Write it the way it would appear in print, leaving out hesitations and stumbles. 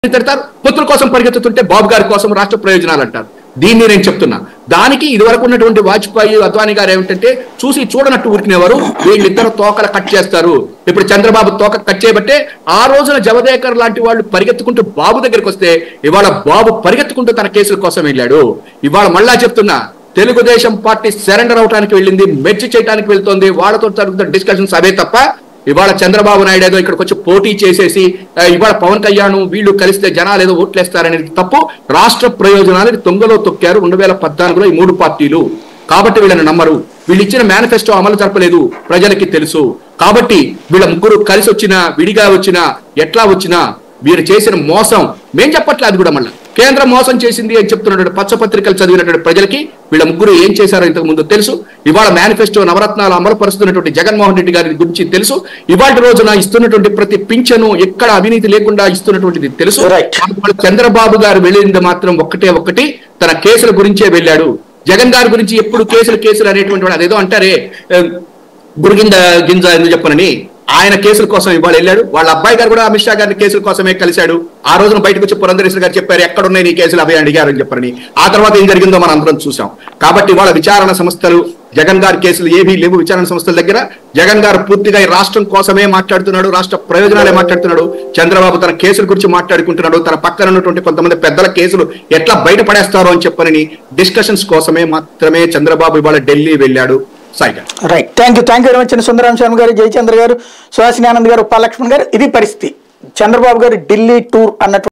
తిడతారు, పొత్తుల కోసం పరిగెత్తుతుంటే బాబు గారి కోసం రాష్ట్ర ప్రయోజనాలు అంటారు. దీన్ని నేను చెప్తున్నా. దానికి ఇదివరకు ఉన్నటువంటి వాజ్పేయి అద్వానీ గారు ఏమిటంటే చూసి చూడనట్టు ఊరికినేవారు, వీళ్ళిద్దరు తోకలు కట్ చేస్తారు. ఇప్పుడు చంద్రబాబు తోక కట్ చేయబట్టే ఆ రోజున జవదేకర్ లాంటి వాళ్ళు పరిగెత్తుకుంటూ బాబు దగ్గరికి వస్తే ఇవాళ బాబు పరిగెత్తుకుంటూ తన కేసుల కోసం వెళ్ళాడు. ఇవాళ మళ్ళా చెప్తున్నా, తెలుగుదేశం పార్టీ సరెండర్ అవడానికి వెళ్ళింది, మెర్చి చేయడానికి వెళ్తోంది, వాళ్ళతో జరుగుతున్న డిస్కషన్స్ అవే తప్ప ఇవాళ చంద్రబాబు నాయుడు ఏదో ఇక్కడికి వచ్చి పోటీ చేసేసి ఇవాళ పవన్ కళ్యాణ్ వీళ్ళు కలిస్తే జనాలు ఏదో ఓట్లేస్తారనేది తప్పు. రాష్ట్ర ప్రయోజనాలని తొంగలో తొక్కారు 2014లో ఈ మూడు పార్టీలు. కాబట్టి వీళ్ళని నమ్మరు. వీళ్ళు ఇచ్చిన మేనిఫెస్టో అమలు జరపలేదు, ప్రజలకి తెలుసు. కాబట్టి వీళ్ళ ముగ్గురు కలిసి వచ్చినా విడిగా వచ్చినా ఎట్లా వచ్చినా వీరు చేసిన మోసం మేం చెప్పట్లేదు. కూడా మళ్ళీ కేంద్రం మోసం చేసింది అని చెప్తున్నటువంటి పచ్చపత్రికలు చదివినటువంటి ప్రజలకి వీళ్ళ ముగ్గురు ఏం చేశారో ఇంతకు ముందు తెలుసు. ఇవాళ మేనిఫెస్టో నవరత్నాలు అమలు పరుస్తున్నటువంటి జగన్మోహన్ రెడ్డి గారి గురించి తెలుసు. ఇవాళ రోజున ఇస్తున్నటువంటి ప్రతి పింఛను ఎక్కడ అవినీతి లేకుండా ఇస్తున్నటువంటిది తెలుసు. చంద్రబాబు గారు వెళ్ళింది మాత్రం ఒక్కటి తన కేసుల గురించే వెళ్ళాడు. జగన్ గారి గురించి ఎప్పుడు కేసులు అనేటువంటి వాడు అదేదో అంటారే గురిగింద గింజ ఎందుకు చెప్పనని ఆయన కేసుల కోసం ఇవాళ వెళ్ళాడు. వాళ్ళ అబ్బాయి గారు కూడా అమిత్ షా గారిని కేసుల కోసమే కలిశాడు. ఆ రోజున బయటకు వచ్చి పురంధరేశ్వరి గారు చెప్పారు ఎక్కడున్నాయి నీ కేసులు అవి అడిగారని చెప్పారని. ఆ తర్వాత ఏం జరిగిందో మనం అందరం చూసాం. కాబట్టి వాళ్ళ విచారణ సంస్థలు జగన్ గారి కేసులు ఏవీ లేవు. విచారణ సంస్థల దగ్గర జగన్ గారు పూర్తిగా ఈ రాష్ట్రం కోసమే మాట్లాడుతున్నాడు, రాష్ట్ర ప్రయోజనాలే మాట్లాడుతున్నాడు. చంద్రబాబు తన కేసుల గురించి మాట్లాడుకుంటున్నాడు. తన పక్కన ఉన్నటువంటి కొంతమంది పెద్దల కేసులు ఎట్లా బయటపడేస్తారో అని చెప్పని డిస్కషన్స్ కోసమే మాత్రమే చంద్రబాబు ఇవాళ ఢిల్లీ వెళ్ళాడు. Right, thank you very much. Sundararama Sharma గారు, జయచంద్ర గారు, సుహాసిని ఆనంద్ గారు, ఉప్పా లక్ష్మణ్ గారు. ఇది పరిస్థితి. చంద్రబాబు గారు ఢిల్లీ టూర్ అన్నటువంటి